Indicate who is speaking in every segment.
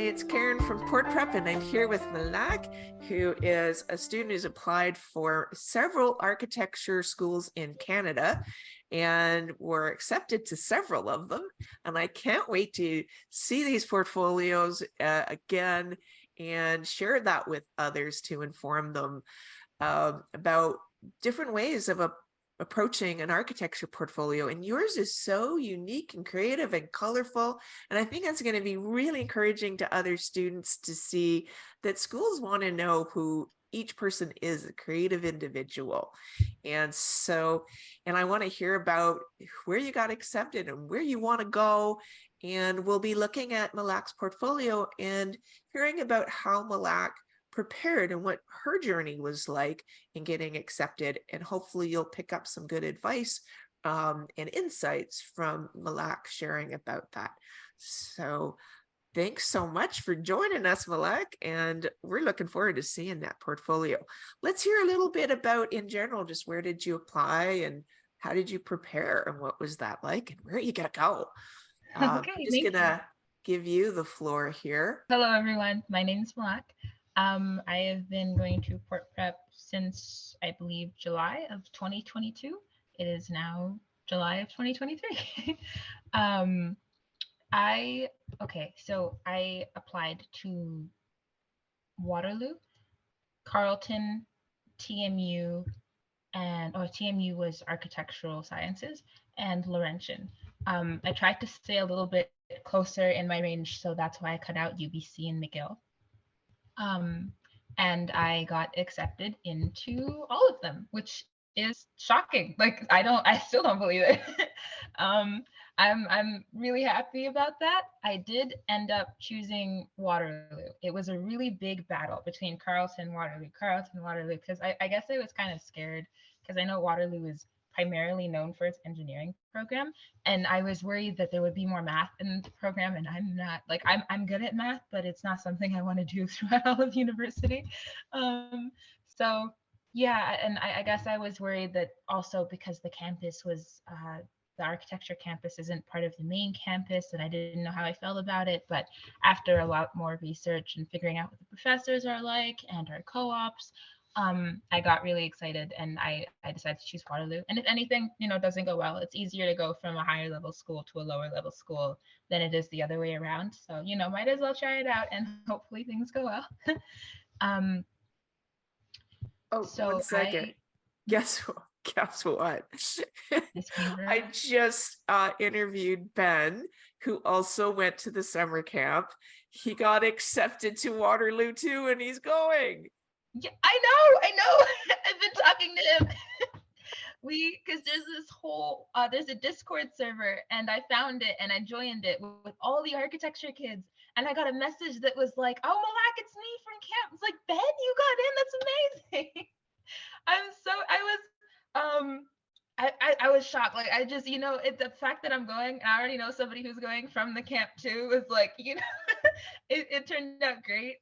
Speaker 1: Hey, it's Karen from PortPrep, and I'm here with Malak, who is a student who's applied for several architecture schools in Canada, and were accepted to several of them. And I can't wait to see these portfolios again and share that with others to inform them about different ways of approaching an architecture portfolio. And yours is so unique and creative and colorful. And I think that's going to be really encouraging to other students to see that schools want to know who each person is, a creative individual. And I want to hear about where you got accepted and where you want to go. And we'll be looking at Malak's portfolio and hearing about how Malak prepared and what her journey was like in getting accepted. And hopefully you'll pick up some good advice and insights from Malak sharing about that. So thanks so much for joining us, Malak, and we're looking forward to seeing that portfolio. Let's hear a little bit about, in general, just where did you apply and how did you prepare and what was that like and where are you gonna go?
Speaker 2: Okay,
Speaker 1: just gonna give you the floor here.
Speaker 2: Hello, everyone. My name is Malak. I have been going to PortPrep since, I believe, July of 2022. It is now July of 2023. So I applied to Waterloo, Carleton, TMU, TMU was architectural sciences, and Laurentian. I tried to stay a little bit closer in my range, so that's why I cut out UBC and McGill. And I got accepted into all of them, which is shocking. Like I still don't believe it. I'm really happy about that. I did end up choosing Waterloo. It was a really big battle between Carleton, Waterloo, because I guess I was kind of scared because I know Waterloo is primarily known for its engineering program, and I was worried that there would be more math in the program, and I'm not, like, I'm good at math, but it's not something I want to do throughout all of university. So yeah, and I guess I was worried that also because the campus was the architecture campus isn't part of the main campus, and I didn't know how I felt about it. But after a lot more research and figuring out what the professors are like and our co-ops, I got really excited, and I decided to choose Waterloo. And if anything, doesn't go well, it's easier to go from a higher level school to a lower level school than it is the other way around. So, might as well try it out, and hopefully things go well.
Speaker 1: So 1 second. Guess what? I just interviewed Ben, who also went to the summer camp. He got accepted to Waterloo too, and he's going.
Speaker 2: Yeah, I know. I've been talking to him. Because there's this whole, there's a Discord server, and I found it and I joined it with all the architecture kids. And I got a message that was like, "Oh, Malak, it's me from camp." It's like, "Ben, you got in. That's amazing." I was shocked. Like, I just, the fact that I'm going, I already know somebody who's going from the camp too, was like, it turned out great.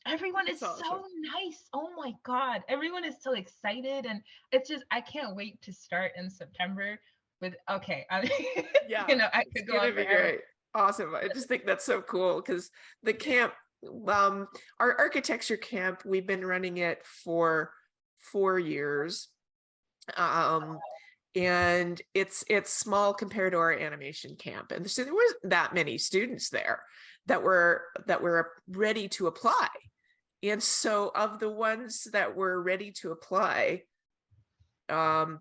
Speaker 2: Everyone is so nice. Oh my God. Everyone is so excited. And it's just, I can't wait to start in September with, okay.
Speaker 1: Yeah,
Speaker 2: I could go on forever.
Speaker 1: Great. Awesome. I just think that's so cool because the camp, our architecture camp, we've been running it for 4 years. And it's small compared to our animation camp. And so there wasn't that many students there that were ready to apply. And so of the ones that were ready to apply,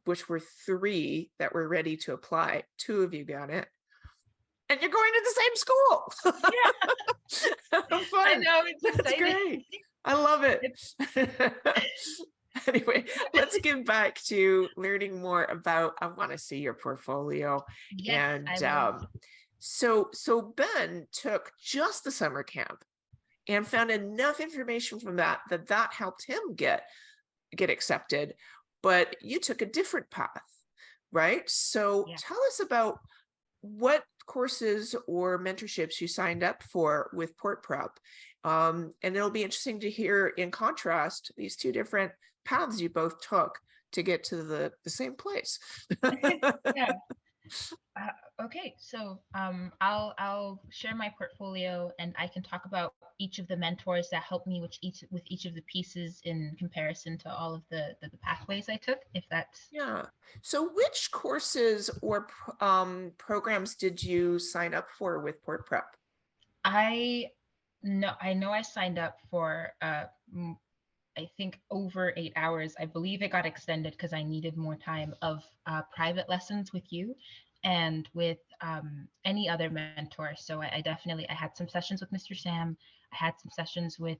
Speaker 1: which were 3 that were ready to apply, 2 of you got it. And you're going to the same school.
Speaker 2: Yeah. Fun. I know, it's
Speaker 1: That's great. I love it. Anyway, let's get back to learning more about, I want to see your portfolio.
Speaker 2: Yes,
Speaker 1: and so Ben took just the summer camp and found enough information from that helped him get accepted, but you took a different path, right? So tell us about what courses or mentorships you signed up for with PortPrep. And it'll be interesting to hear, in contrast, these 2 different paths you both took to get to the same place.
Speaker 2: Yeah. Okay, so I'll share my portfolio, and I can talk about each of the mentors that helped me with each of the pieces in comparison to all of the pathways I took, if that's.
Speaker 1: Yeah. So which courses or programs did you sign up for with PortPrep?
Speaker 2: I know I signed up for I think over 8 hours. I believe it got extended because I needed more time of private lessons with you and with any other mentor. So I definitely I had some sessions with Mr. Sam. I had some sessions with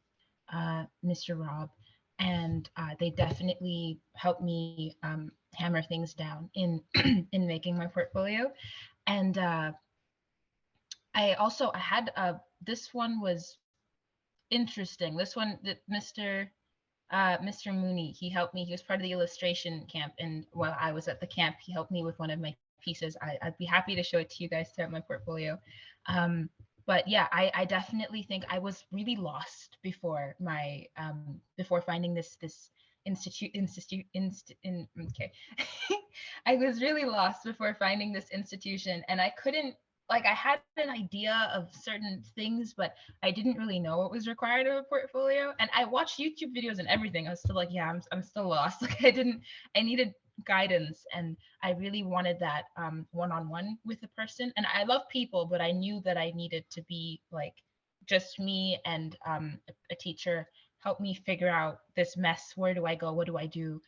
Speaker 2: Mr. Rob, and they definitely helped me hammer things down in in making my portfolio. And I had this one was interesting. This one that Mr. Mooney, he helped me. He was part of the illustration camp, and while I was at the camp, he helped me with one of my pieces. I'd be happy to show it to you guys throughout my portfolio. But yeah, I definitely think I was really lost before my before finding this okay. I was really lost before finding this institution, and I couldn't, like, I had an idea of certain things, but I didn't really know what was required of a portfolio. And I watched YouTube videos and everything. I was still like, yeah, I'm still lost. Like, I needed guidance, and I really wanted that one-on-one with a person. And I love people, but I knew that I needed to be like just me and a teacher help me figure out this mess. Where do I go? What do I do?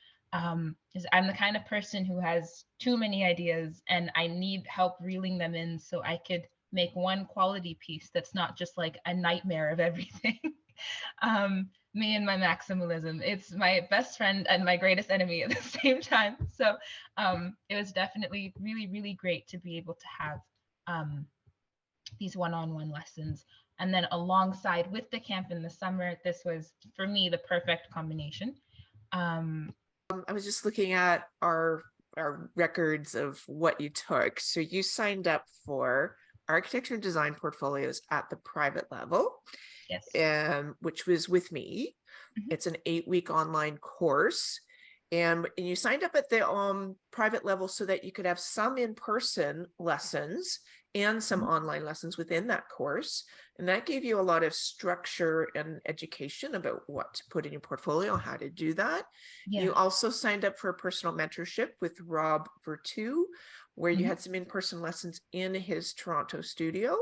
Speaker 2: Is I'm the kind of person who has too many ideas, and I need help reeling them in so I could make one quality piece that's not just like a nightmare of everything. Me and my maximalism, it's my best friend and my greatest enemy at the same time. So it was definitely really, really great to be able to have these one-on-one lessons. And then alongside with the camp in the summer, this was for me the perfect combination.
Speaker 1: I was just looking at our records of what you took. So you signed up for architecture and design portfolios at the private level,
Speaker 2: Yes.
Speaker 1: Which was with me.
Speaker 2: Mhm.
Speaker 1: It's an 8-week online course. And you signed up at the private level so that you could have some in-person lessons and some
Speaker 2: Mhm.
Speaker 1: online lessons within that course. And that gave you a lot of structure and education about what to put in your portfolio, how to do that.
Speaker 2: Yeah.
Speaker 1: You also signed up for a personal mentorship with Rob Vertu, where you
Speaker 2: Mhm.
Speaker 1: had some in-person lessons in his Toronto studio.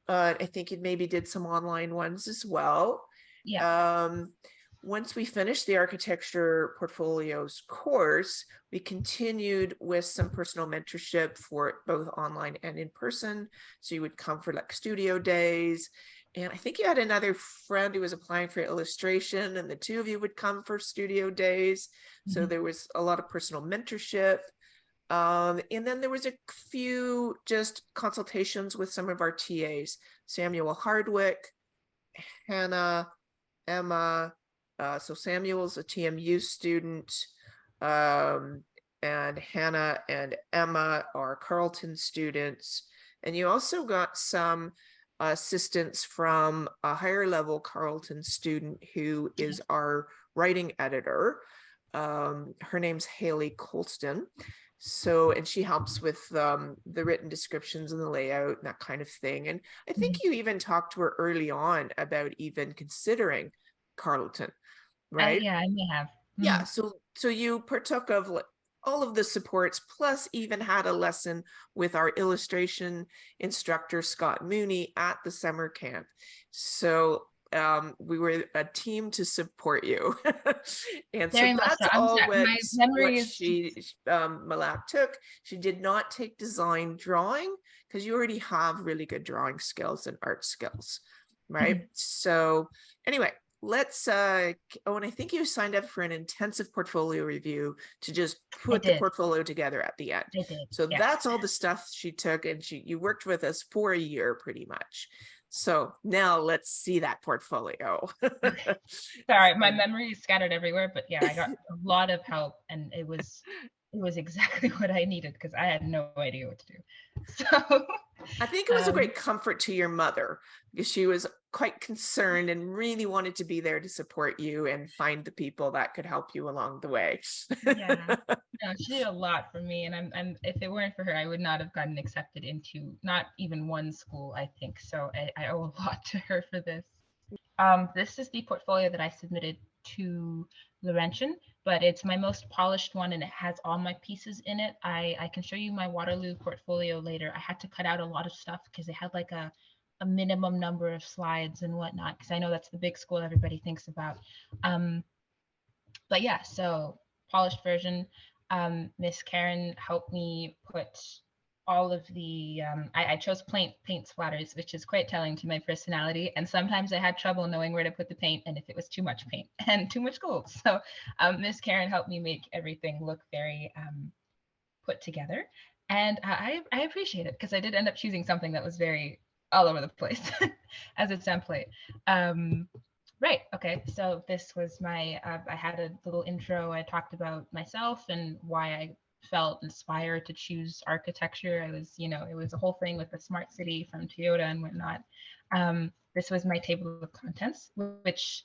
Speaker 1: I think you maybe did some online ones as well.
Speaker 2: Yeah.
Speaker 1: Um, once we finished the architecture portfolios course, we continued with some personal mentorship for both online and in person. So you would come for like studio days. And I think you had another friend who was applying for illustration, and the two of you would come for studio days. So
Speaker 2: Mhm.
Speaker 1: there was a lot of personal mentorship. And then there was a few just consultations with some of our TAs, Samuel Hardwick, Hannah, Emma. So Samuel's a TMU student, and Hannah and Emma are Carleton students. And you also got some assistance from a higher level Carleton student who is our writing editor. Her name's Haley Colston. So, and she helps with the written descriptions and the layout and that kind of thing. And I think
Speaker 2: Mhm.
Speaker 1: you even talked to her early on about even considering Carleton, right?
Speaker 2: Yeah, I may have.
Speaker 1: Yeah.
Speaker 2: Mhm.
Speaker 1: So you partook of all of the supports, plus even had a lesson with our illustration instructor, Scott Mooney, at the summer camp. So we were a team to support you. And so
Speaker 2: Very much so.
Speaker 1: that's all
Speaker 2: My
Speaker 1: what
Speaker 2: memory is
Speaker 1: she Malak took. She did not take design drawing because you already have really good drawing skills and art skills, right?
Speaker 2: Mhm.
Speaker 1: So anyway, let's oh, and I think you signed up for an intensive portfolio review to just
Speaker 2: I
Speaker 1: put the
Speaker 2: did.
Speaker 1: portfolio together at the end.
Speaker 2: I did.
Speaker 1: So
Speaker 2: Yeah.
Speaker 1: that's all the stuff she took, and you worked with us for a year pretty much. So now let's see that portfolio.
Speaker 2: Okay. Sorry, my
Speaker 1: And
Speaker 2: memory is scattered everywhere, but yeah, I got a lot of help, and it was exactly what I needed because I had no idea what to do. So
Speaker 1: I think it was a
Speaker 2: um
Speaker 1: great comfort to your mother because she was quite concerned and really wanted to be there to support you and find the people that could help you along the way.
Speaker 2: Yeah. No, she did a lot for me, and I'm if it weren't for her, I would not have gotten accepted into not even one school, I think. So I owe a lot to her for this. This is the portfolio that I submitted to Laurentian, but it's my most polished one and it has all my pieces in it. I can show you my Waterloo portfolio later. I had to cut out a lot of stuff because they had like a minimum number of slides and whatnot, because I know that's the big school everybody thinks about. But yeah, so polished version. Miss Karen helped me put all of the I chose paint splatters, which is quite telling to my personality, and sometimes I had trouble knowing where to put the paint and if it was too much paint and too much gold. So Miss Karen helped me make everything look very put together, and I appreciate it, because I did end up choosing something that was very all over the place as a template. Right. Okay. So this was my, I had a little intro. I talked about myself and why I felt inspired to choose architecture. I was, it was a whole thing with the smart city from Toyota and whatnot. This was my table of contents, which,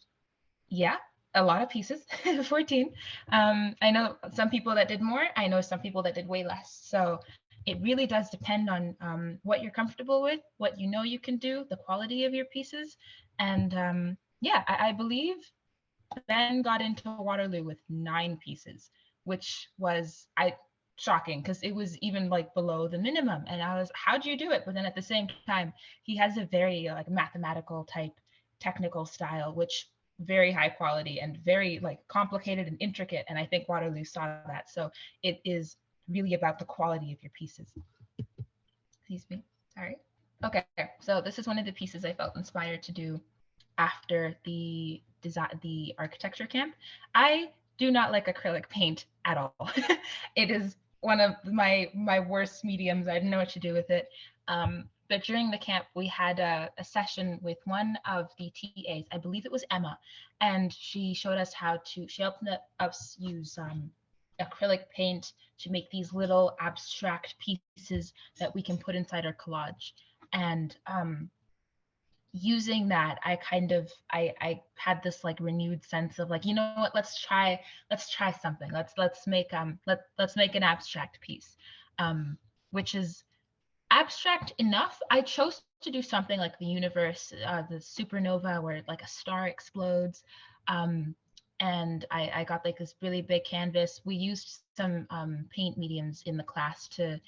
Speaker 2: yeah, a lot of pieces, 14. I know some people that did more. I know some people that did way less. So it really does depend on what you're comfortable with, what you know you can do, the quality of your pieces. And yeah, I believe Ben got into Waterloo with 9 pieces, which was shocking, because it was even like below the minimum. And I was, how do you do it? But then at the same time, he has a very like mathematical type technical style, which very high quality and very like complicated and intricate. And I think Waterloo saw that. So it is really about the quality of your pieces. Excuse me. Sorry. Okay. So this is one of the pieces I felt inspired to do after the architecture camp. I do not like acrylic paint at all. It is one of my worst mediums. I didn't know what to do with it. But during the camp, we had a session with one of the TAs. I believe it was Emma, and she showed us she helped us use acrylic paint to make these little abstract pieces that we can put inside our collage. And using that, I had this like renewed sense of like, you know what, let's try something. Let's make an abstract piece, which is abstract enough. I chose to do something like the universe, the supernova, where like a star explodes. And I got like this really big canvas. We used some paint mediums in the class to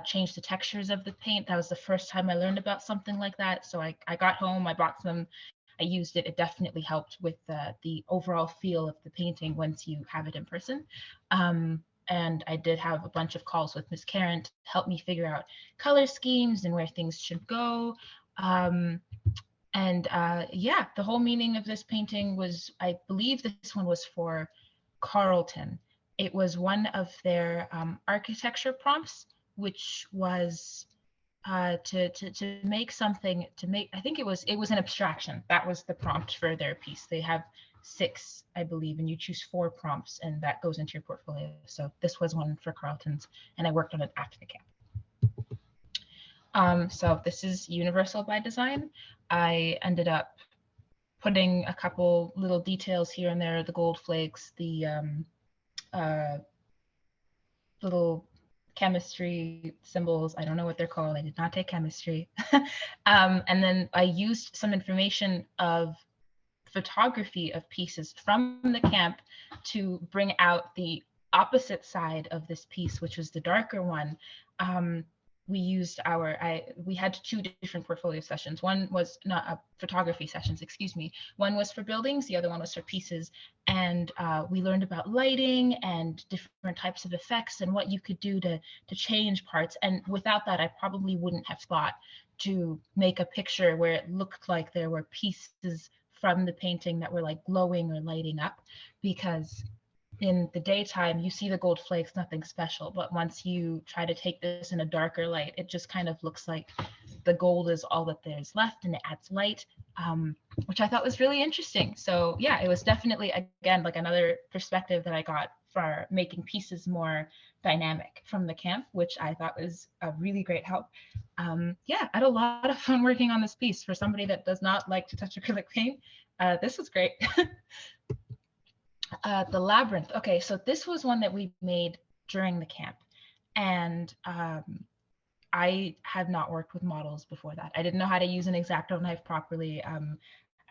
Speaker 2: change the textures of the paint. That was the first time I learned about something like that. So I got home, I bought some, I used it. It definitely helped with the overall feel of the painting once you have it in person. And I did have a bunch of calls with Miss Karen to help me figure out color schemes and where things should go. Yeah, the whole meaning of this painting was, I believe this one was for Carleton. It was one of their architecture prompts, which was to make something, I think it was an abstraction. That was the prompt for their piece. They have 6, I believe, and you choose 4 prompts, and that goes into your portfolio. So this was one for Carleton's, and I worked on it after the camp. So this is Universal by Design. I ended up putting a couple little details here and there, the gold flakes, the little chemistry symbols. I don't know what they're called. I did not take chemistry. And then I used some information of photography of pieces from the camp to bring out the opposite side of this piece, which was the darker one. We used we had 2 different portfolio sessions. One was not photography sessions, excuse me. One was for buildings, the other one was for pieces. And we learned about lighting and different types of effects and what you could do to change parts. And without that, I probably wouldn't have thought to make a picture where it looked like there were pieces from the painting that were like glowing or lighting up, because in the daytime you see the gold flakes, nothing special, but once you try to take this in a darker light, it just kind of looks like the gold is all that there's left, and it adds light, which I thought was really interesting. So yeah, it was definitely, again, like another perspective that I got for making pieces more dynamic from the camp, which I thought was a really great help. Yeah, I had a lot of fun working on this piece. For somebody that does not like to touch acrylic paint, this was great. The labyrinth. Okay, so this was one that we made during the camp, and I had not worked with models before that. I didn't know how to use an X-Acto knife properly.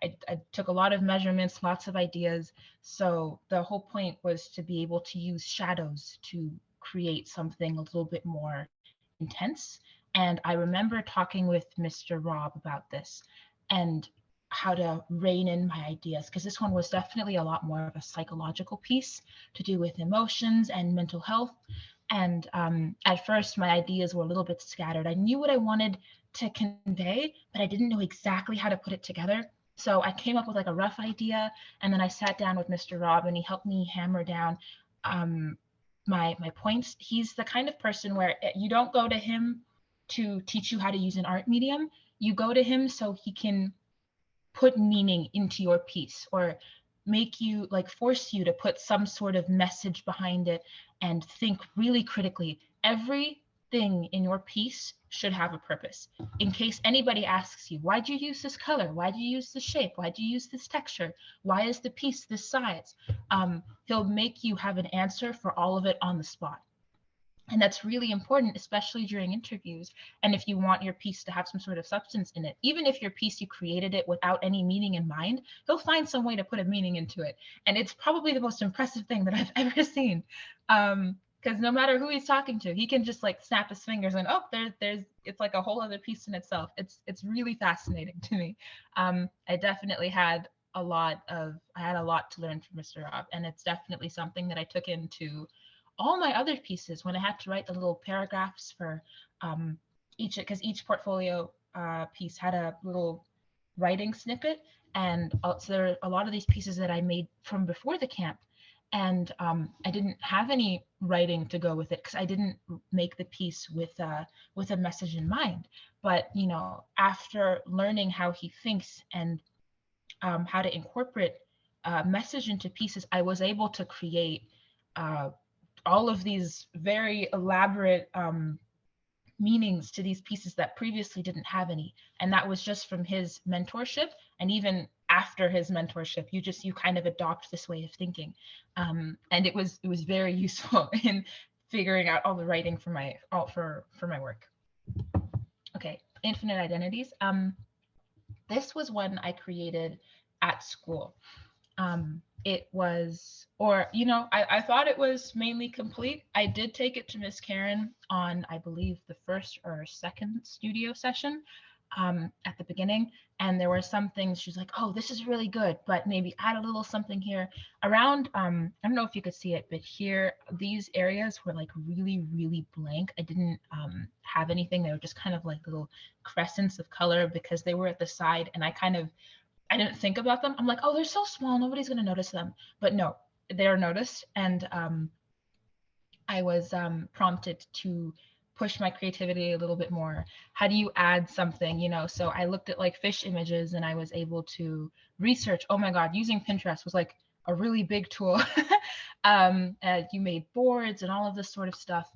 Speaker 2: I took a lot of measurements, lots of ideas. So the whole point was to be able to use shadows to create something a little bit more intense. And I remember talking with Mr. Rob about this and how to rein in my ideas, because this one was definitely a lot more of a psychological piece to do with emotions and mental health. And at first, my ideas were a little bit scattered. I knew what I wanted to convey, but I didn't know exactly how to put it together. So I came up with like a rough idea, and then I sat down with Mr. Rob, and he helped me hammer down my points. He's the kind of person where you don't go to him to teach you how to use an art medium. You go to him so he can put meaning into your piece, or make you, like, force you to put some sort of message behind it and think really critically. Everything in your piece should have a purpose. In case anybody asks you, why'd you use this color? Why'd you use this shape? Why'd you use this texture? Why is the piece this size? He'll make you have an answer for all of it on the spot. And that's really important, especially during interviews. And if you want your piece to have some sort of substance in it, even if your piece, you created it without any meaning in mind, he'll find some way to put a meaning into it. And it's probably the most impressive thing that I've ever seen. Because no matter who he's talking to, he can just like snap his fingers and, oh, there's it's like a whole other piece in itself. It's really fascinating to me. I definitely had a lot to learn from Mr. Rob, and it's definitely something that I took into all my other pieces when I had to write the little paragraphs for each, because each portfolio piece had a little writing snippet. And so there are a lot of these pieces that I made from before the camp, and I didn't have any writing to go with it because I didn't make the piece with a message in mind. But after learning how he thinks and how to incorporate message into pieces, I was able to create all of these very elaborate meanings to these pieces that previously didn't have any. And that was just from his mentorship. And even after his mentorship, you kind of adopt this way of thinking. And it was very useful in figuring out all the writing for my work. Okay, infinite identities. This was one I created at school. It was, I thought it was mainly complete. I did take it to Miss Karen on, I believe, the first or second studio session at the beginning. And there were some things she's like, oh, this is really good, but maybe add a little something here. Around, I don't know if you could see it, but here, these areas were like really, really blank. I didn't have anything. They were just kind of like little crescents of color because they were at the side, and I didn't think about them. I'm like, oh, they're so small, nobody's going to notice them. But no, they're noticed. And I was prompted to push my creativity a little bit more. How do you add something, So I looked at like fish images, and I was able to research. Oh my God, using Pinterest was like a really big tool. You made boards and all of this sort of stuff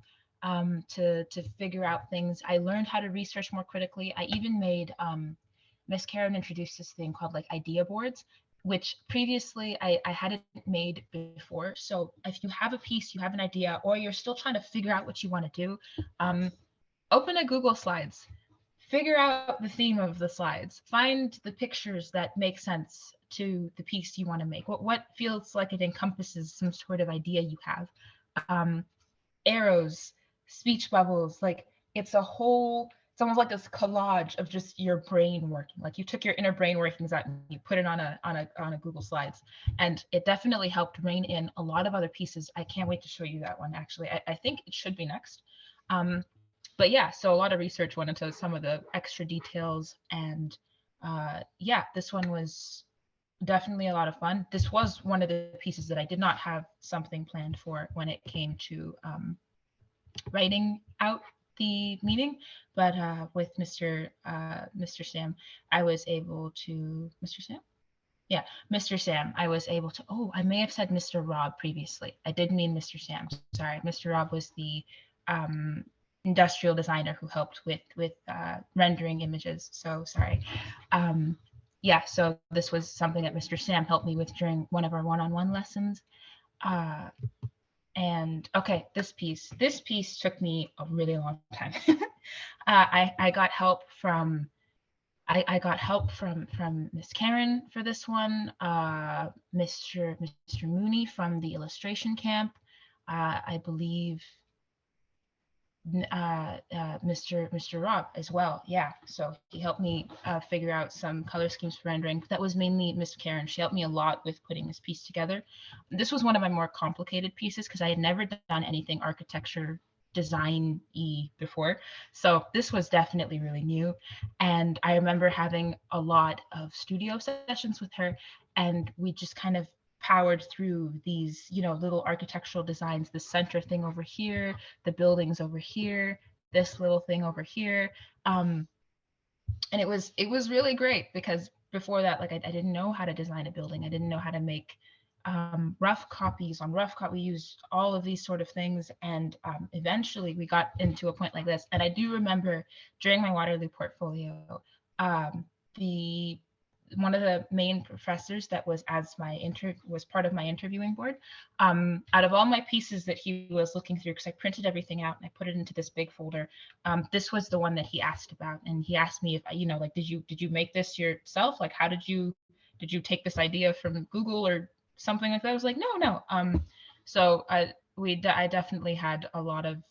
Speaker 2: to figure out things. I learned how to research more critically. I even made Miss Karen introduced this thing called like idea boards, which previously I hadn't made before. So if you have a piece, you have an idea, or you're still trying to figure out what you want to do, open a Google Slides, figure out the theme of the slides, find the pictures that make sense to the piece you want to make. What feels like it encompasses some sort of idea you have. Arrows, speech bubbles, like it's almost like this collage of just your brain working. Like you took your inner brain workings out and you put it on a Google Slides, and it definitely helped rein in a lot of other pieces. I can't wait to show you that one. Actually, I think it should be next. But yeah, so a lot of research went into some of the extra details, and yeah, this one was definitely a lot of fun. This was one of the pieces that I did not have something planned for when it came to writing out the meaning, but with Mr. Sam, I was able to, Mr. Sam? Yeah, Mr. Sam. I was able to, oh, I may have said Mr. Rob previously. I did mean Mr. Sam. Sorry. Mr. Rob was the um, industrial designer who helped with rendering images. So sorry. Yeah, so this was something that Mr. Sam helped me with during one of our one-on-one lessons. Uh, and okay, this piece took me a really long time. I got help from I got help from Miss Karen for this one, Mr. Mooney from the illustration camp, I believe Mr. Rob as well. Yeah, so he helped me figure out some color schemes for rendering. That was mainly Miss Karen. She helped me a lot with putting this piece together. This was one of my more complicated pieces because I had never done anything architecture design-y before. So this was definitely really new. And I remember having a lot of studio sessions with her, and we just kind of powered through these, little architectural designs, the center thing over here, the buildings over here, this little thing over here. And it was really great because before that, like I didn't know how to design a building. I didn't know how to make rough copies. On rough copy, we used all of these sort of things, and eventually we got into a point like this. And I do remember during my Waterloo portfolio, the one of the main professors that was was part of my interviewing board. Out of all my pieces that he was looking through, because I printed everything out and I put it into this big folder, this was the one that he asked about, and he asked me if like, did you make this yourself? Like, how did you take this idea from Google or something like that? I was like, no. So I definitely had a lot of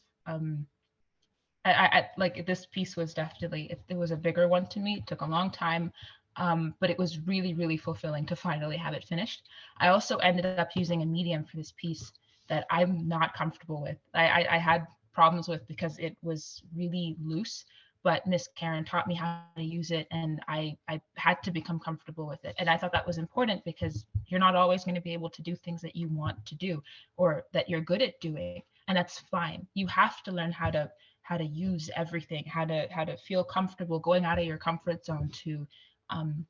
Speaker 2: I like this piece was definitely it was a bigger one to me. It took a long time, but it was really, really fulfilling to finally have it finished. I also ended up using a medium for this piece that I'm not comfortable with. I had problems with because it was really loose, but Miss Karen taught me how to use it, and I had to become comfortable with it. And I thought that was important because you're not always going to be able to do things that you want to do or that you're good at doing, and that's fine. You have to learn how to use everything, how to feel comfortable going out of your comfort zone um,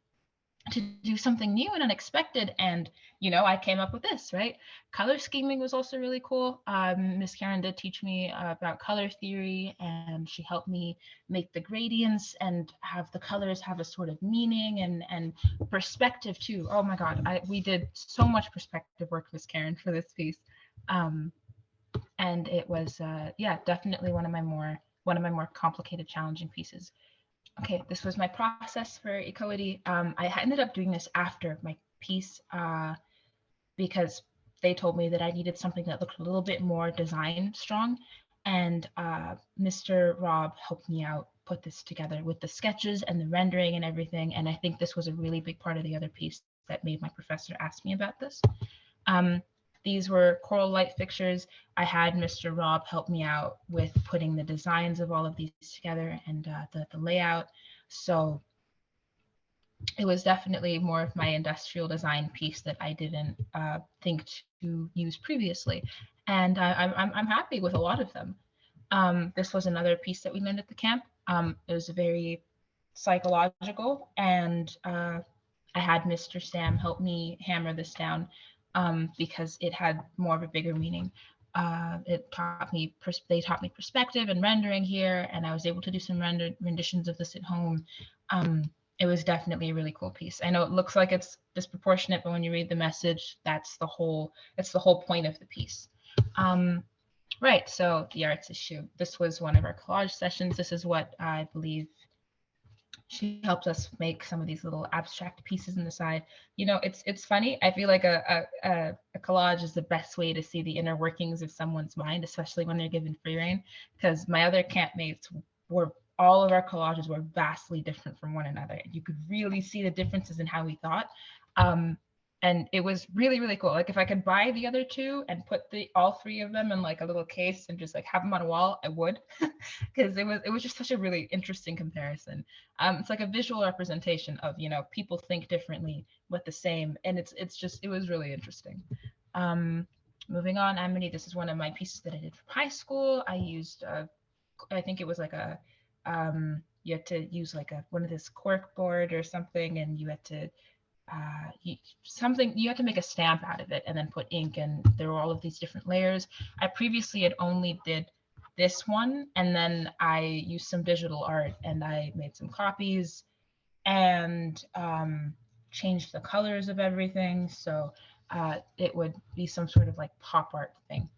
Speaker 2: to do something new and unexpected. And I came up with this, right? Color scheming was also really cool. Miss Karen did teach me about color theory, and she helped me make the gradients and have the colors have a sort of meaning and perspective too. Oh my God, we did so much perspective work, Miss Karen, for this piece. Um, and it was definitely one of my more complicated, challenging pieces. Okay, this was my process for equity. I ended up doing this after my piece because they told me that I needed something that looked a little bit more design strong, and Mr. Rob helped me out put this together with the sketches and the rendering and everything. And I think this was a really big part of the other piece that made my professor ask me about this. Um, these were coral light fixtures. I had Mr. Rob help me out with putting the designs of all of these together and the layout. So it was definitely more of my industrial design piece that I didn't think to use previously. And I'm happy with a lot of them. This was another piece that we learned at the camp. It was very psychological, and I had Mr. Sam help me hammer this down because it had more of a bigger meaning. They taught me perspective and rendering here, and I was able to do some renditions of this at home. It was definitely a really cool piece. I know it looks like it's disproportionate, but when you read the message, that's the whole point of the piece. Right, so the arts issue. This was one of our collage sessions. This is what I believe she helped us make some of these little abstract pieces in the side. It's funny. I feel like a collage is the best way to see the inner workings of someone's mind, especially when they're given free rein. Because my other campmates all of our collages were vastly different from one another. You could really see the differences in how we thought. And it was really, really cool. Like if I could buy the other two and put all three of them in like a little case and just like have them on a wall, I would, because it was just such a really interesting comparison. It's like a visual representation of people think differently but the same, and it was really interesting. Moving on, Amity. This is one of my pieces that I did from high school. I used I think it was like you had to use like one of this cork board or something, and you had to you have to make a stamp out of it and then put ink, and there were all of these different layers. I previously had only did this one, and then I used some digital art and I made some copies and changed the colors of everything, so it would be some sort of like pop art thing.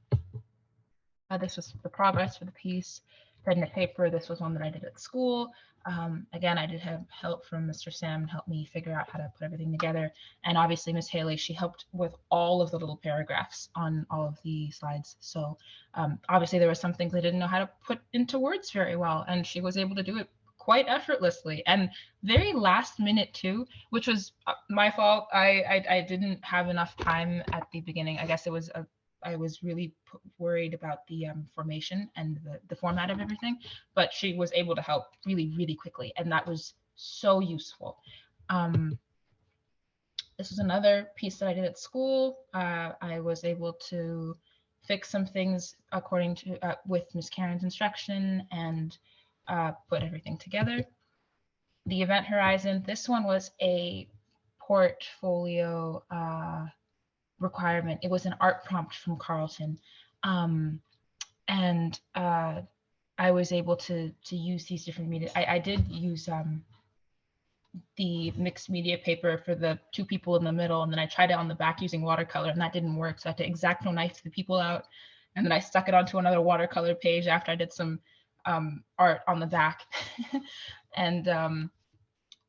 Speaker 2: This was the progress for the piece. Then the paper, this was one that I did at school. Again, I did have help from Mr. Sam, help me figure out how to put everything together. And obviously Miss Haley, she helped with all of the little paragraphs on all of the slides. So obviously there were some things I didn't know how to put into words very well, and she was able to do it quite effortlessly and very last minute too, which was my fault. I didn't have enough time at the beginning. I guess I was really worried about the formation and the format of everything, but she was able to help really, really quickly, and that was so useful. This was another piece that I did at school. I was able to fix some things according to with Miss Karen's instruction and put everything together. The event horizon, this one was a portfolio requirement. It was an art prompt from Carleton. And I was able to use these different media. I did use the mixed media paper for the two people in the middle, and then I tried it on the back using watercolor, and that didn't work. So I had to X-Acto knife the people out, and then I stuck it onto another watercolor page after I did some art on the back. And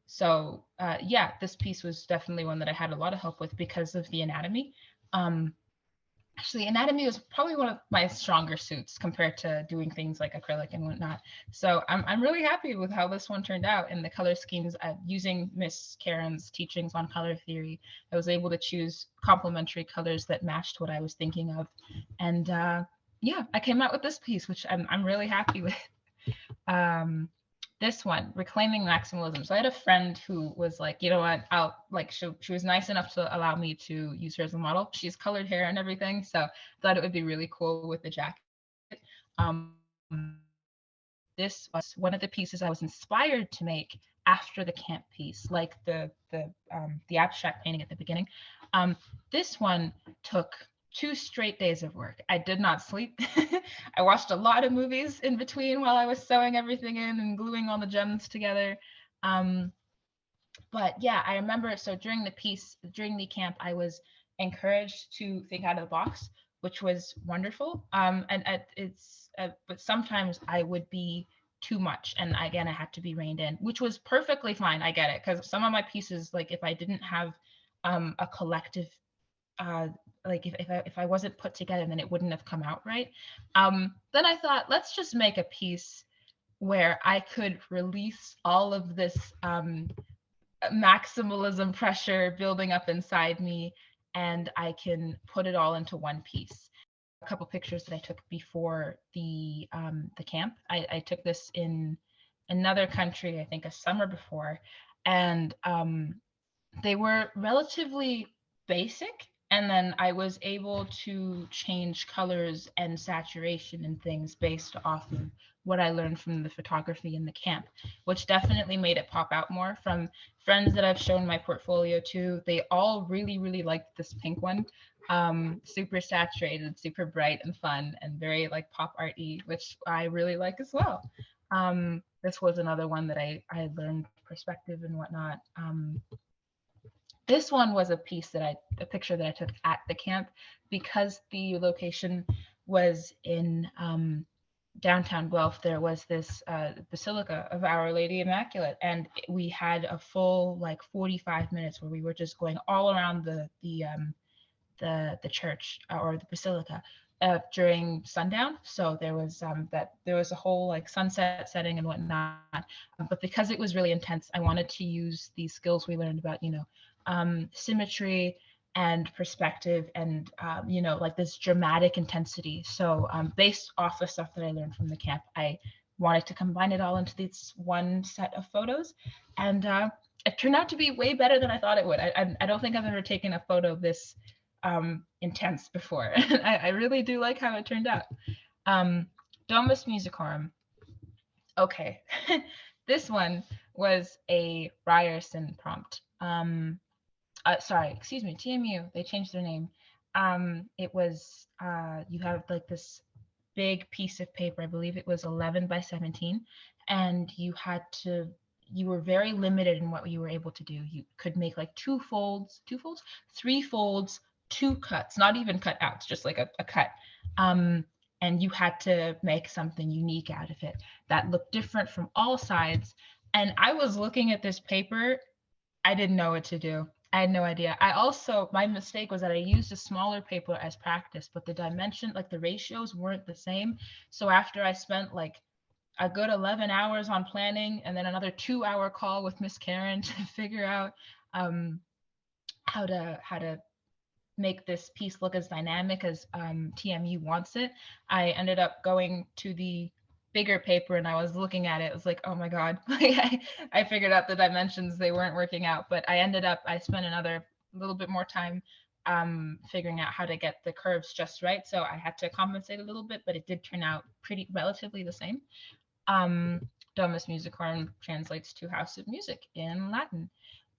Speaker 2: so yeah, this piece was definitely one that I had a lot of help with because of the anatomy. Actually, anatomy was probably one of my stronger suits compared to doing things like acrylic and whatnot. So I'm really happy with how this one turned out, and the color schemes. Using Miss Karen's teachings on color theory, I was able to choose complementary colors that matched what I was thinking of. And yeah, I came out with this piece, which I'm really happy with. This one, reclaiming maximalism. So I had a friend who was like, you know what, I'll like, she was nice enough to allow me to use her as a model. She's colored hair and everything, so I thought it would be really cool with the jacket. Um, this was one of the pieces I was inspired to make after the camp piece, like the abstract painting at the beginning. This one took 2 straight days of work. I did not sleep. I watched a lot of movies in between while I was sewing everything in and gluing all the gems together. But yeah, I remember, so during the camp, I was encouraged to think out of the box, which was wonderful. But sometimes I would be too much, and again, I had to be reined in, which was perfectly fine. I get it, because some of my pieces, like if I didn't have a collective like if I wasn't put together, then it wouldn't have come out right. Then I thought, let's just make a piece where I could release all of this maximalism pressure building up inside me, and I can put it all into one piece. A couple pictures that I took before the camp. I took this in another country, I think a summer before, and they were relatively basic, and then I was able to change colors and saturation and things based off of what I learned from the photography in the camp, which definitely made it pop out more. From friends that I've shown my portfolio to, they all really, really liked this pink one. Super saturated, super bright and fun, and very like pop arty, which I really like as well. This was another one that I learned perspective and whatnot. This one was a picture that I took at the camp, because the location was in downtown Guelph. There was this Basilica of Our Lady Immaculate, and we had a full like 45 minutes where we were just going all around the church or the basilica during sundown. So there was a whole like sunset setting and whatnot. But because it was really intense, I wanted to use these skills we learned about, symmetry and perspective and like this dramatic intensity. So based off the stuff that I learned from the camp, I wanted to combine it all into this one set of photos, and it turned out to be way better than I thought it would. I don't think I've ever taken a photo this intense before. I really do like how it turned out. Domus Musicorum. Okay, this one was a Ryerson prompt. sorry, excuse me, TMU, they changed their name. It was, you have like this big piece of paper, I believe it was 11 by 17, and you were very limited in what you were able to do. You could make like two folds, three folds, two cuts, not even cut outs, just like a cut. Um, and you had to make something unique out of it that looked different from all sides. And I was looking at this paper, I didn't know what to do. I had no idea. My mistake was that I used a smaller paper as practice, but the dimension, like the ratios weren't the same. So after I spent like a good 11 hours on planning and then another 2-hour call with Miss Karen to figure out um, how to make this piece look as dynamic as TMU wants it, I ended up going to the bigger paper and I was looking at it. It was like, oh my God, I figured out the dimensions, they weren't working out. But I spent another little bit more time figuring out how to get the curves just right. So I had to compensate a little bit, but it did turn out pretty relatively the same. Um, Domus Musicorum translates to House of Music in Latin.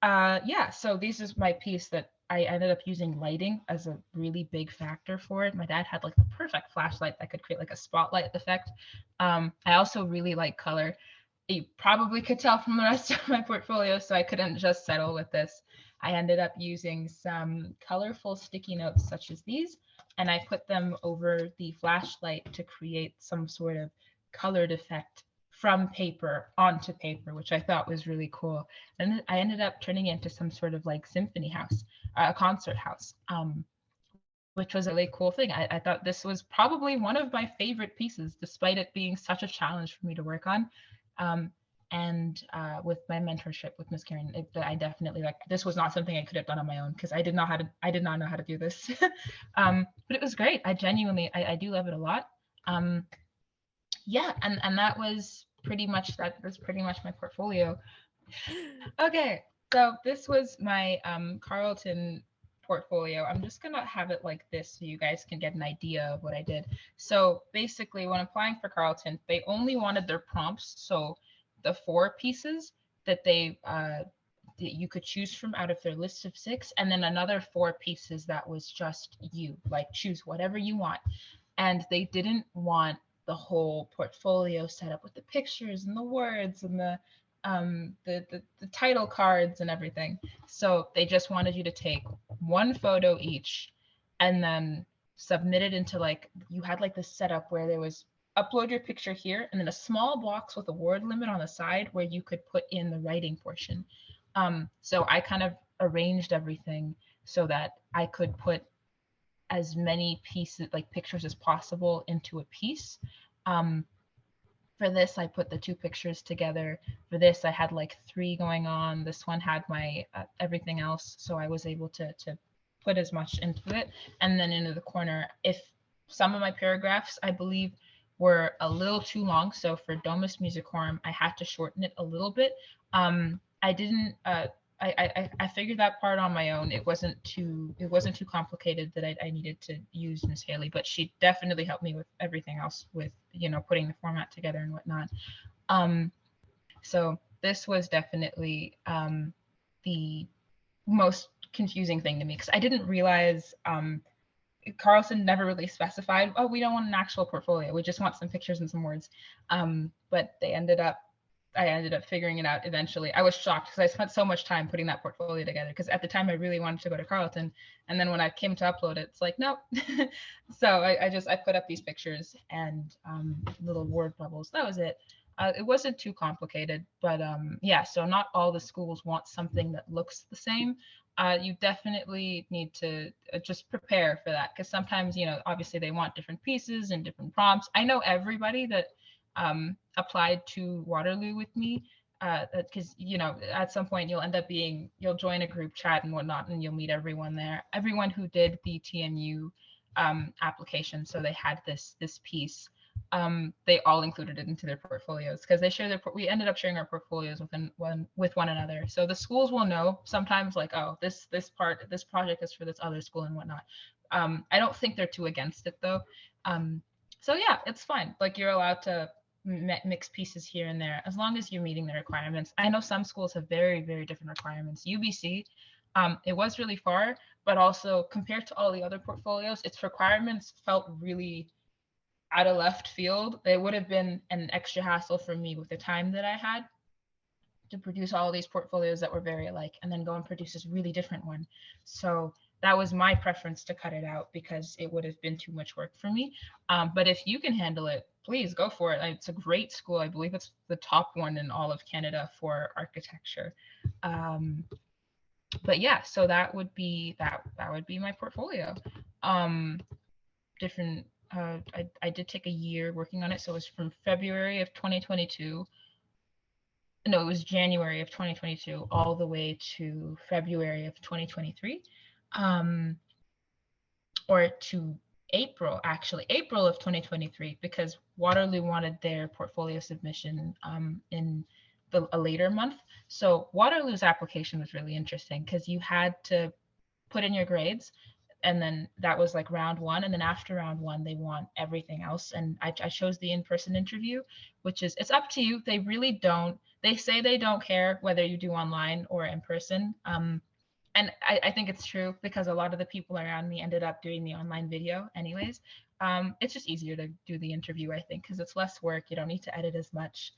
Speaker 2: Yeah, so this is my piece that I ended up using lighting as a really big factor for it. My dad had like the perfect flashlight that could create like a spotlight effect. I also really like color. You probably could tell from the rest of my portfolio, so I couldn't just settle with this. I ended up using some colorful sticky notes such as these, and I put them over the flashlight to create some sort of colored effect from paper onto paper, which I thought was really cool. And I ended up turning it into some sort of like symphony house, a concert house, which was a really cool thing. I thought this was probably one of my favorite pieces, despite it being such a challenge for me to work on. Um, and with my mentorship with Miss Karen, I definitely like this was not something I could have done on my own because I did not know how to do this. But it was great. I genuinely, I do love it a lot. Yeah, and that was pretty much my portfolio. Okay, so this was my Carleton portfolio. I'm just gonna have it like this so you guys can get an idea of what I did. So basically, when applying for Carleton, they only wanted their prompts, so the 4 pieces that that you could choose from out of their list of 6, and then another 4 pieces that was just you, like choose whatever you want. And they didn't want the whole portfolio set up with the pictures and the words and the title cards and everything. So they just wanted you to take one photo each and then submit it into like you had like this setup where there was upload your picture here and then a small box with a word limit on the side where you could put in the writing portion. So I kind of arranged everything so that I could put as many pieces like pictures as possible into a piece. Um, for this, I put the 2 pictures together. For this, I had like 3 going on. This one had my everything else, so I was able to put as much into it. And then into the corner, if some of my paragraphs, I believe, were a little too long, so for Domus Musicorum, I had to shorten it a little bit. I didn't. I figured that part on my own. It wasn't too complicated that I needed to use Miss Haley, but she definitely helped me with everything else with putting the format together and whatnot. Um, so this was definitely the most confusing thing to me because I didn't realize Carlson never really specified, oh, we don't want an actual portfolio. We just want some pictures and some words. But I ended up figuring it out eventually. I was shocked because I spent so much time putting that portfolio together because at the time I really wanted to go to Carleton. And then when I came to upload it, it's like, nope. So I put up these pictures and little word bubbles. That was it. It wasn't too complicated, but yeah, so not all the schools want something that looks the same. You definitely need to just prepare for that because sometimes, obviously they want different pieces and different prompts. I know everybody that applied to Waterloo with me because at some point you'll join a group chat and whatnot and you'll meet everyone there, everyone who did the TMU application. So they had this piece. They all included it into their portfolios because we ended up sharing our portfolios with one another. So the schools will know sometimes like, oh, this project is for this other school and whatnot. I don't think they're too against it though. So yeah, it's fine. Like you're allowed to mix pieces here and there as long as you're meeting the requirements. I know some schools have very, very different requirements. UBC, It was really far, but also compared to all the other portfolios, its requirements felt really out of left field. It would have been an extra hassle for me with the time that I had to produce all of these portfolios that were very alike and then go and produce this really different one. So that was my preference to cut it out because it would have been too much work for me. But if you can handle it, please go for it. It's a great school. I believe it's the top one in all of Canada for architecture. But yeah, so that would be my portfolio. Different I did take a year working on it, so it was from February of 2022. No, it was January of 2022 all the way to February of 2023. Or to April of 2023, because Waterloo wanted their portfolio submission in a later month. So Waterloo's application was really interesting because you had to put in your grades, and then that was like round one, and then after round one they want everything else, and I chose the in-person interview, which is, it's up to you. They really don't, they say they don't care whether you do online or in person, and I think it's true because a lot of the people around me ended up doing the online video anyways. It's just easier to do the interview, I think, because it's less work, you don't need to edit as much.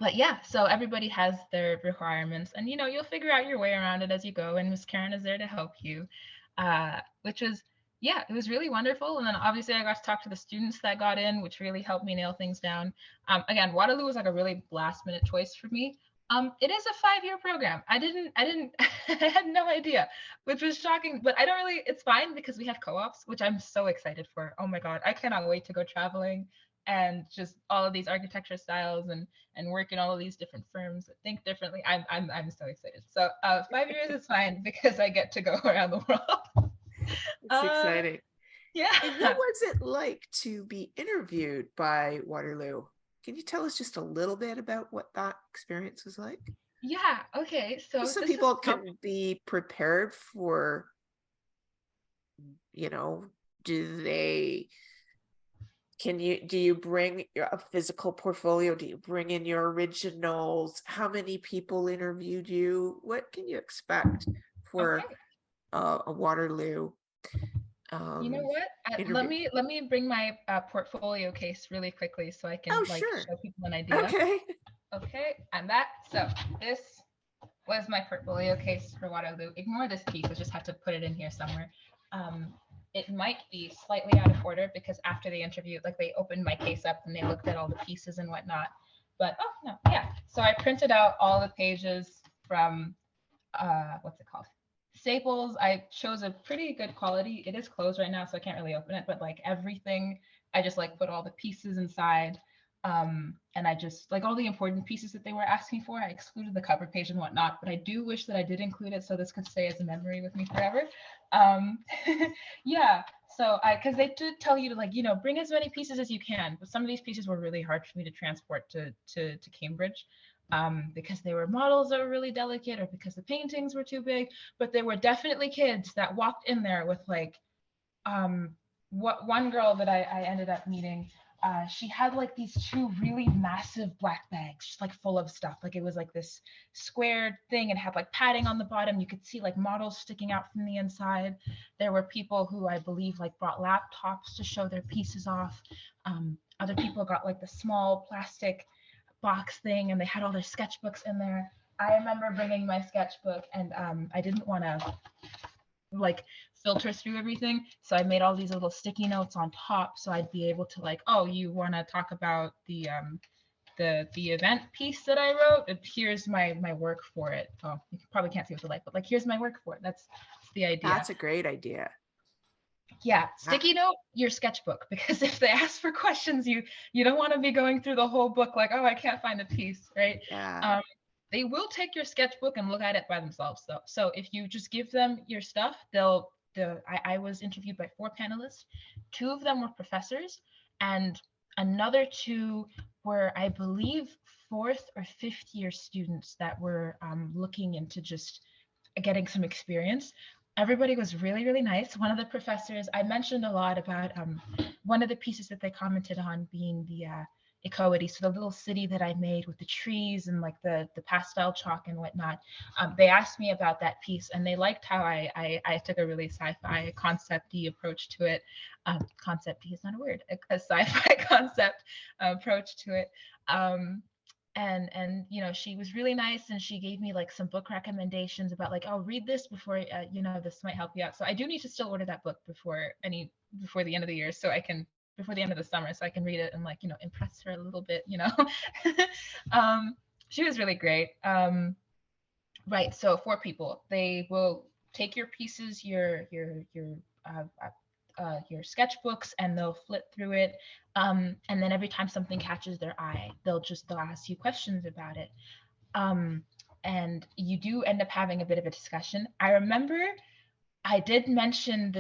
Speaker 2: But yeah, so everybody has their requirements, and you'll figure out your way around it as you go, and Miss Karen is there to help you, which was, yeah, it was really wonderful. And then obviously I got to talk to the students that got in, which really helped me nail things down. Again, Waterloo was like a really last minute choice for me. It is a 5-year program. I had no idea, which was shocking, but I don't really, it's fine because we have co-ops, which I'm so excited for. Oh my God, I cannot wait to go traveling and just all of these architecture styles and work in all of these different firms that think differently. I'm so excited. So 5 years is fine because I get to go around the world.
Speaker 1: It's exciting.
Speaker 2: Yeah.
Speaker 1: And what was it like to be interviewed by Waterloo? Can you tell us just a little bit about what that experience was like?
Speaker 2: Yeah. Okay. So
Speaker 1: just so people can be prepared for, do you bring a physical portfolio? Do you bring in your originals? How many people interviewed you? What can you expect for a Waterloo?
Speaker 2: You know what? Let me bring my portfolio case really quickly so I can show people an idea. Okay, and so this was my portfolio case for Waterloo. Ignore this piece, I just have to put it in here somewhere. It might be slightly out of order because after the interview, like, they opened my case up and they looked at all the pieces and whatnot. But oh no, yeah. So I printed out all the pages from what's it called? Staples. I chose a pretty good quality. It is closed right now, so I can't really open it, but like everything, I just like put all the pieces inside. And I just, like, all the important pieces that they were asking for, I excluded the cover page and whatnot, but I do wish that I did include it so this could stay as a memory with me forever. Yeah, so because they did tell you to, like, bring as many pieces as you can, but some of these pieces were really hard for me to transport to Cambridge. Because they were models that were really delicate or because the paintings were too big, but there were definitely kids that walked in there with, like, what one girl that I ended up meeting, she had like these 2 really massive black bags, just like full of stuff. Like, it was like this squared thing and had like padding on the bottom. You could see like models sticking out from the inside. There were people who I believe like brought laptops to show their pieces off. Other people got like the small plastic box thing and they had all their sketchbooks in there. I remember bringing my sketchbook and I didn't want to like filter through everything, so I made all these little sticky notes on top so I'd be able to, like, oh, you want to talk about the event piece that I wrote, here's my work for it. Oh, you probably can't see with the light, but like, here's my work for it. That's the idea.
Speaker 1: That's a great idea.
Speaker 2: Yeah, sticky note your sketchbook, because if they ask for questions, you don't want to be going through the whole book like, oh, I can't find a piece, right?
Speaker 1: Yeah.
Speaker 2: They will take your sketchbook and look at it by themselves, though. So if you just give them your stuff, I was interviewed by 4 panelists. 2 of them were professors, and another 2 were, I believe, 4th or 5th year students that were looking into just getting some experience. Everybody was really, really nice. One of the professors, I mentioned a lot about one of the pieces that they commented on being equity. So the little city that I made with the trees and like the pastel chalk and whatnot, they asked me about that piece, and they liked how I took a really sci-fi concept-y approach to it. Concept-y is not a word, a sci-fi concept approach to it. And you know, she was really nice, and she gave me like some book recommendations about like, oh, read this before, you know, this might help you out. So I do need to still order that book before the end of the year, so I can, before the end of the summer, so I can read it and like, you know, impress her a little bit, you know. She was really great. Right, so 4 people, they will take your pieces, your sketchbooks, and they'll flip through it, and then every time something catches their eye, they'll ask you questions about it, and you do end up having a bit of a discussion. I remember I did mention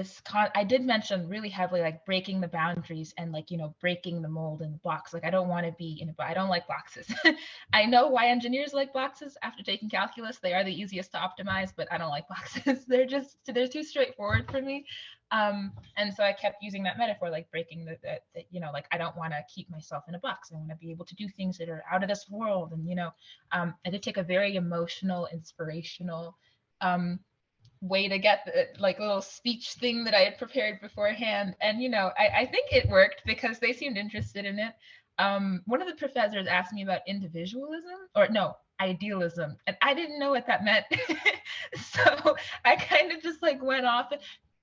Speaker 2: really heavily like breaking the boundaries and like, you know, breaking the mold in the box. Like I don't want to be in I don't like boxes. I know why engineers like boxes after taking calculus. They are the easiest to optimize, but I don't like boxes. They're too straightforward for me. And so I kept using that metaphor, like breaking the you know, like I don't want to keep myself in a box. I want to be able to do things that are out of this world. And, you know, I did take a very emotional, inspirational, way to get the like little speech thing that I had prepared beforehand. And, you know, I think it worked because they seemed interested in it. One of the professors asked me about individualism, or no, idealism, and I didn't know what that meant. So I kind of just like went off.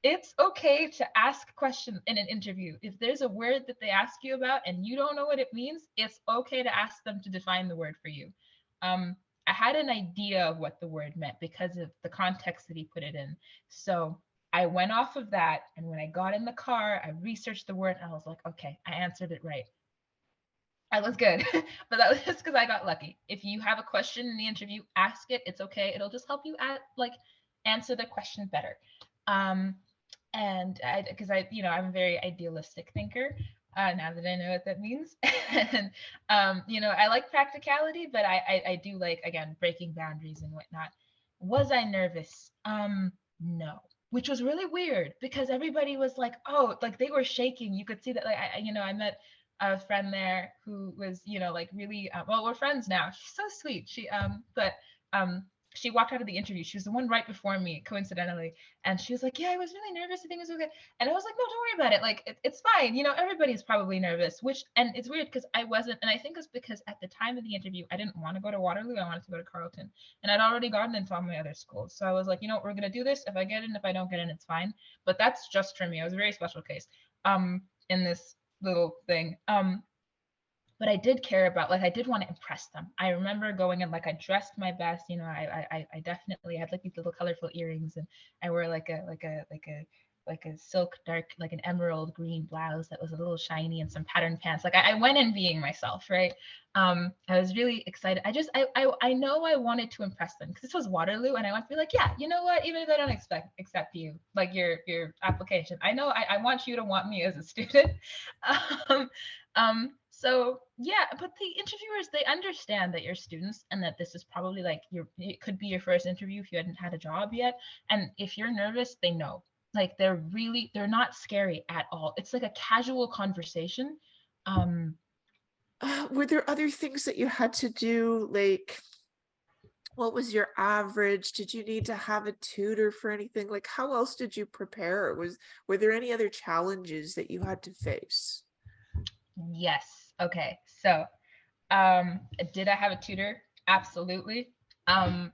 Speaker 2: It's okay to ask questions in an interview. If there's a word that they ask you about and you don't know what it means, it's okay to ask them to define the word for you. I had an idea of what the word meant because of the context that he put it in. So I went off of that. And when I got in the car, I researched the word and I was like, okay, I answered it right. I was good. But that was just because I got lucky. If you have a question in the interview, ask it. It's okay. It'll just help you answer the question better. And because you know, I'm a very idealistic thinker. Now that I know what that means. And you know, I like practicality, but I do like, again, breaking boundaries and whatnot. Was I nervous? No, which was really weird because everybody was like, oh, like they were shaking. You could see that, like, you know, I met a friend there who was, you know, like really, well, we're friends now. She's so sweet. She walked out of the interview. She was the one right before me, coincidentally. And she was like, yeah, I was really nervous. I think it was okay. And I was like, no, don't worry about it. Like, it's fine. You know, everybody's probably nervous, and it's weird because I wasn't. And I think it's because at the time of the interview, I didn't want to go to Waterloo. I wanted to go to Carleton. And I'd already gotten into all my other schools. So I was like, you know what, we're going to do this. If I get in, if I don't get in, it's fine. But that's just for me. I was a very special case in this little thing. But I did care about, like, I did want to impress them. I remember going and like I dressed my best, you know, I definitely had like these little colorful earrings, and I wore like a silk dark, like an emerald green blouse that was a little shiny, and some patterned pants. Like I went in being myself, right? I was really excited. I know I wanted to impress them because this was Waterloo, and I want to be like, yeah, you know what? Even if I don't accept you, like your application, I know I want you to want me as a student. So yeah, but the interviewers, they understand that you're students and that this is probably like it could be your first interview if you hadn't had a job yet. And if you're nervous, they know. Like they're not scary at all. It's like a casual conversation.
Speaker 1: Were there other things that you had to do? Like, what was your average? Did you need to have a tutor for anything? Like, how else did you prepare? Were there any other challenges that you had to face?
Speaker 2: Yes. Okay. So, did I have a tutor? Absolutely. I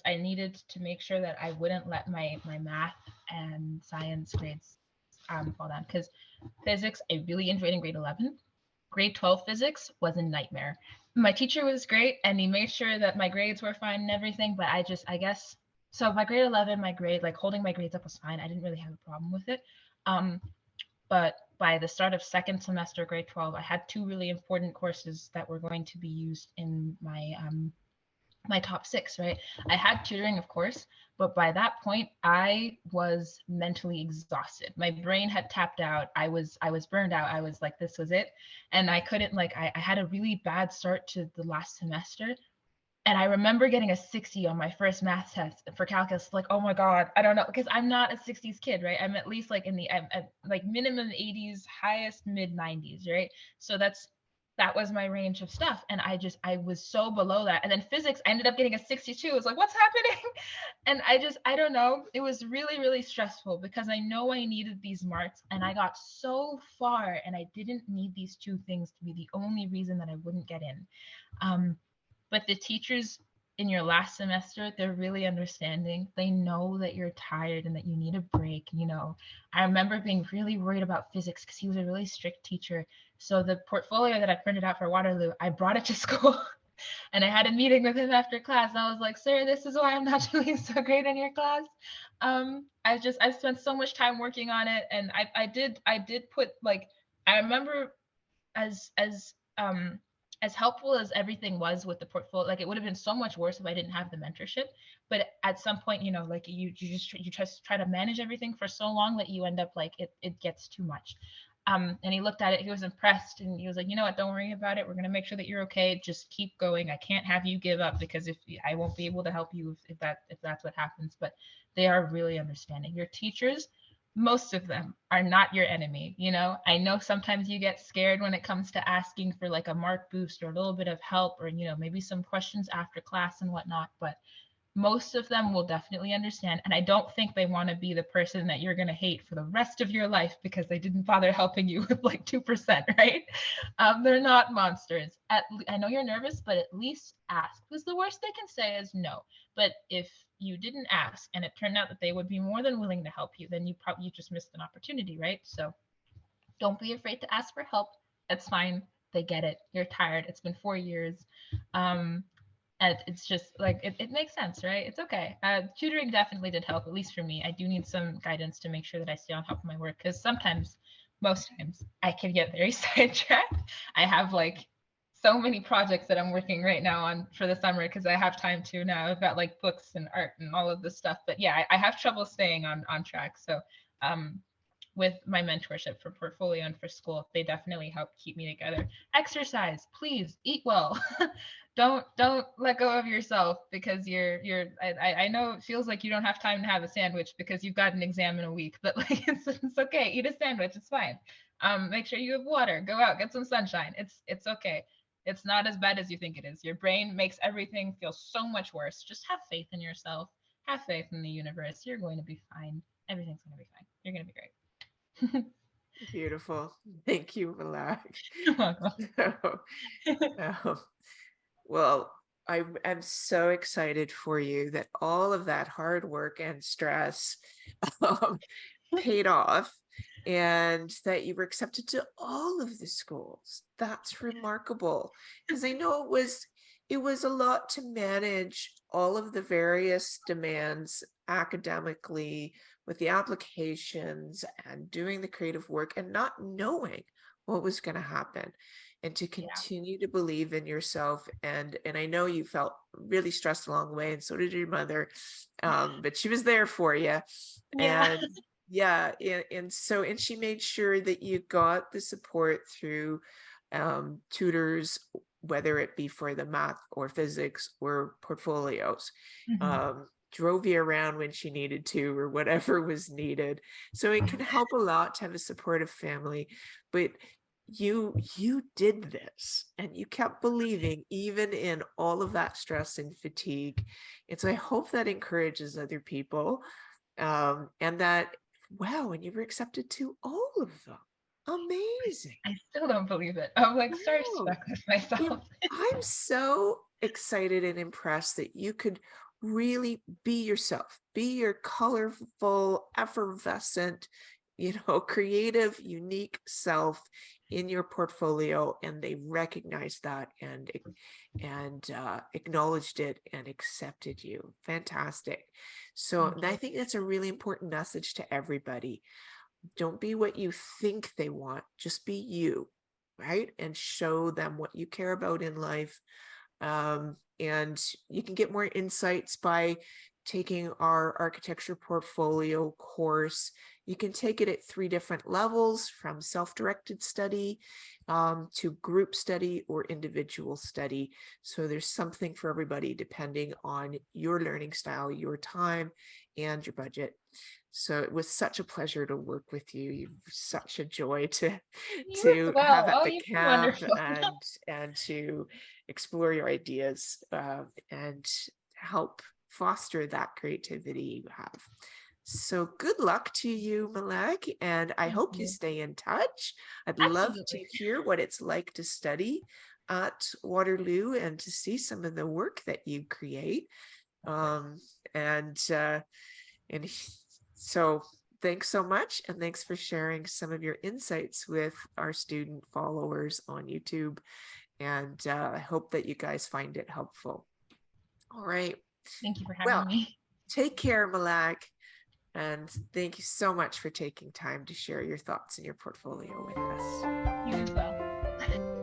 Speaker 2: needed to make sure that I wouldn't let my math and science grades fall down, because physics I really enjoyed in grade 11. Grade 12 physics was a nightmare. My teacher was great and he made sure that my grades were fine and everything, but I guess so by grade 11 my grade, like holding my grades up, was fine. I didn't really have a problem with it. But by the start of second semester, grade 12, I had 2 really important courses that were going to be used in my top 6, right? I had tutoring, of course, but by that point, I was mentally exhausted. My brain had tapped out. I was burned out. I was like, this was it. And I couldn't, like, I had a really bad start to the last semester. And I remember getting a 60 on my first math test for calculus. Like, oh my God, I don't know, because I'm not a 60s kid, right? I'm at least like I'm at like minimum 80s, highest mid 90s, right? So that's that was my range of stuff. And I was so below that. And then physics, I ended up getting a 62. It's like, what's happening? And I don't know. It was really, really stressful because I know I needed these marks and I got so far and I didn't need these two things to be the only reason that I wouldn't get in. But the teachers in your last semester, they're really understanding. They know that you're tired and that you need a break. I remember being really worried about physics because he was a really strict teacher. So the portfolio that I printed out for Waterloo, I brought it to school and I had a meeting with him after class. And I was like, sir, this is why I'm not doing so great in your class. I spent so much time working on it. And I did put, like, I remember as helpful as everything was with the portfolio, like it would have been so much worse if I didn't have the mentorship. But at some point, like you just try to manage everything for so long that you end up like it gets too much. And he looked at it, he was impressed, and he was like, you know what, don't worry about it. We're gonna make sure that you're okay. Just keep going. I can't have you give up because if I won't be able to help you if that's what happens. But they are really understanding. Your teachers, most of them are not your enemy. I know sometimes you get scared when it comes to asking for like a mark boost or a little bit of help or maybe some questions after class and whatnot, but most of them will definitely understand. And I don't think they want to be the person that you're going to hate for the rest of your life because they didn't bother helping you with like 2%, right? They're not monsters. I know you're nervous, but at least ask, because the worst they can say is no. But if you didn't ask and it turned out that they would be more than willing to help you, then you just missed an opportunity, right? So don't be afraid to ask for help. That's fine. They get it. You're tired. It's been 4 years. And it's just like it makes sense, right? It's okay. Tutoring definitely did help, at least for me. I do need some guidance to make sure that I stay on top of my work, because most times I can get very sidetracked. I have like so many projects that I'm working right now on for the summer because I have time to now. I've got like books and art and all of this stuff. But yeah, I have trouble staying on track. So with my mentorship for portfolio and for school, they definitely help keep me together. Exercise, please, eat well. don't let go of yourself because I know it feels like you don't have time to have a sandwich because you've got an exam in a week, but like it's okay. Eat a sandwich, it's fine. Make sure you have water, go out, get some sunshine. It's okay. It's not as bad as you think it is. Your brain makes everything feel so much worse. Just have faith in yourself. Have faith in the universe. You're going to be fine. Everything's going to be fine. You're going to be great.
Speaker 1: Beautiful. Thank you, Malak.
Speaker 2: You're welcome.
Speaker 1: Well, I'm so excited for you that all of that hard work and stress paid off and that you were accepted to all of the schools. That's remarkable, because I know it was a lot to manage all of the various demands academically with the applications and doing the creative work and not knowing what was going to happen, and to continue to believe in yourself. And I know you felt really stressed along the way, and so did your mother, but she was there for you. And and she made sure that you got the support through tutors, whether it be for the math or physics or portfolios. Drove you around when she needed to, or whatever was needed. So it can help a lot to have a supportive family. But you did this, and you kept believing even in all of that stress and fatigue. And so I hope that encourages other people, and that, wow, and you were accepted to all of them. Amazing.
Speaker 2: I still don't believe it. I'm like
Speaker 1: Wow.
Speaker 2: starstruck with myself.
Speaker 1: I'm so excited and impressed that you could really be yourself, be your colorful, effervescent, creative, unique self in your portfolio, and they recognized that and acknowledged it and accepted you. Fantastic. So I think that's a really important message to everybody. Don't be what you think they want, just be you, right? And show them what you care about in life. And you can get more insights by taking our architecture portfolio course. You can take it at 3 different levels, from self-directed study to group study or individual study. So there's something for everybody depending on your learning style, your time, and your budget. So it was such a pleasure to work with you. You're such a joy to
Speaker 2: You as well.
Speaker 1: have at
Speaker 2: Oh,
Speaker 1: the
Speaker 2: you've been
Speaker 1: camp
Speaker 2: wonderful.
Speaker 1: and to explore your ideas and help foster that creativity you have. So good luck to you, Malak, and I
Speaker 2: Thank
Speaker 1: hope you
Speaker 2: you.
Speaker 1: stay in touch. I'd love to
Speaker 2: Absolutely.
Speaker 1: hear what it's like to study at Waterloo and to see some of the work that you create.
Speaker 2: Of course.
Speaker 1: And so thanks so much, and thanks for sharing some of your insights with our student followers on YouTube. And I hope that you guys find it helpful. All right.
Speaker 2: Thank you for having
Speaker 1: Well,
Speaker 2: me.
Speaker 1: take care, Malak. And thank you so much for taking time to share your thoughts and your portfolio with us.
Speaker 2: You as well.